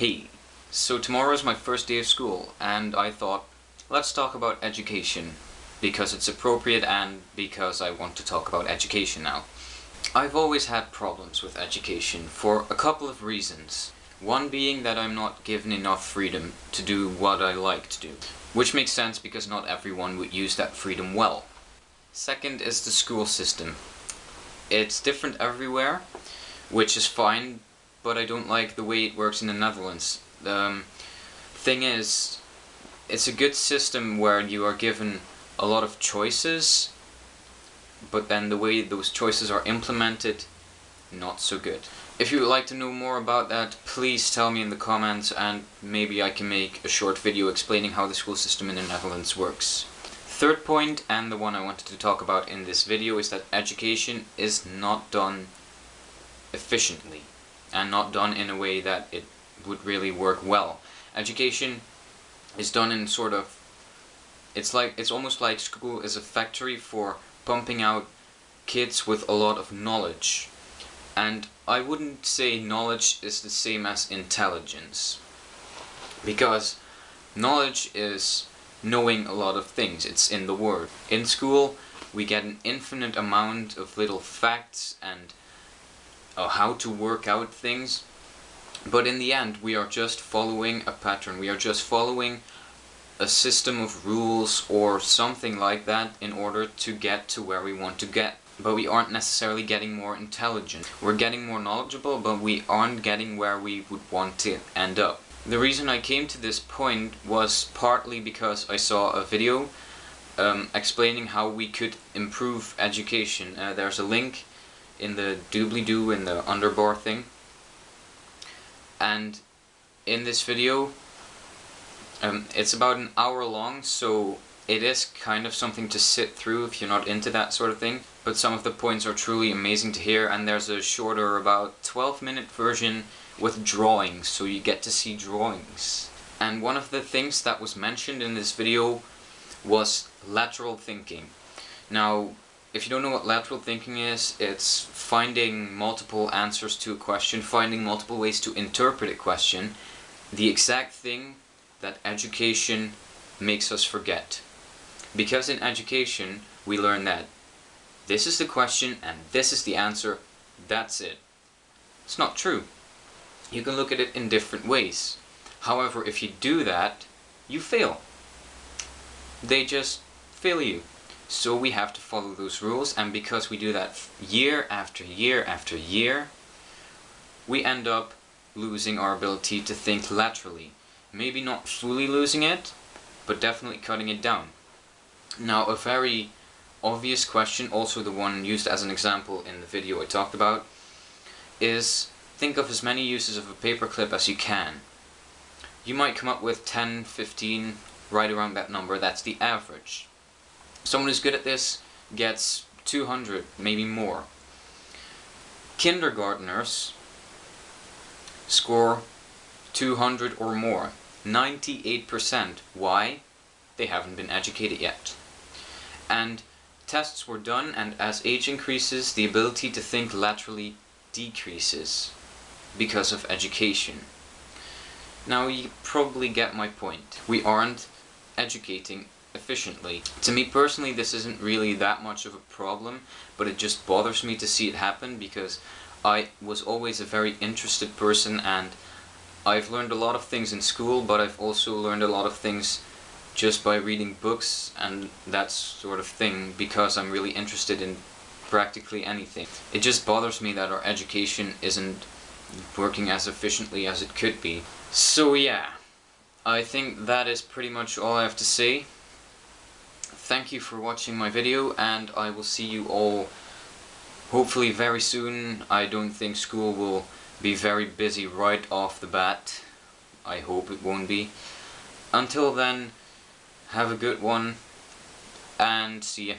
Hey, so tomorrow is my first day of school, and I thought, let's talk about education, because it's appropriate and because I want to talk about education now. I've always had problems with education for a couple of reasons. One being that I'm not given enough freedom to do what I like to do, which makes sense because not everyone would use that freedom well. Second is the school system. It's different everywhere, which is fine, but I don't like the way it works in the Netherlands. The thing is, it's a good system where you are given a lot of choices, but then the way those choices are implemented, not so good. If you would like to know more about that, please tell me in the comments and maybe I can make a short video explaining how the school system in the Netherlands works. Third point, and the one I wanted to talk about in this video, is that education is not done efficiently and not done in a way that it would really work well. Education is done in sort of, it's almost like school is a factory for pumping out kids with a lot of knowledge. And I wouldn't say knowledge is the same as intelligence, because knowledge is knowing a lot of things. It's in the word. In school we get an infinite amount of little facts and how to work out things, but in the end we are just following a pattern. We are just following a system of rules or something like that in order to get to where we want to get. But we aren't necessarily getting more intelligent. We're getting more knowledgeable, but we aren't getting where we would want to end up. The reason I came to this point was partly because I saw a video explaining how we could improve education. There's a link in the doobly-doo, in the underbar thing, and in this video it's about an hour long, so it is kind of something to sit through if you're not into that sort of thing, but some of the points are truly amazing to hear. And there's a shorter, about 12-minute version with drawings, so you get to see drawings. And one of the things that was mentioned in this video was lateral thinking. Now, if you don't know what lateral thinking is, it's finding multiple answers to a question, finding multiple ways to interpret a question, the exact thing that education makes us forget. Because in education we learn that this is the question and this is the answer, that's it. It's not true. You can look at it in different ways. However, if you do that, you fail. They just fail you. So we have to follow those rules, and because we do that year after year after year, we end up losing our ability to think laterally. Maybe not fully losing it, but definitely cutting it down. Now, a very obvious question, also the one used as an example in the video I talked about, is think of as many uses of a paperclip as you can. You might come up with 10, 15, right around that number. That's the average. Someone who's good at this gets 200, maybe more. Kindergartners score 200 or more. 98%. Why? They haven't been educated yet. And tests were done, and as age increases, the ability to think laterally decreases because of education. Now you probably get my point. We aren't educating efficiently. To me personally, this isn't really that much of a problem, but it just bothers me to see it happen, because I was always a very interested person, and I've learned a lot of things in school, but I've also learned a lot of things just by reading books and that sort of thing, because I'm really interested in practically anything. It just bothers me that our education isn't working as efficiently as it could be. So yeah, I think that is pretty much all I have to say. Thank you for watching my video, and I will see you all hopefully very soon. I don't think school will be very busy right off the bat. I hope it won't be. Until then, have a good one, and see ya.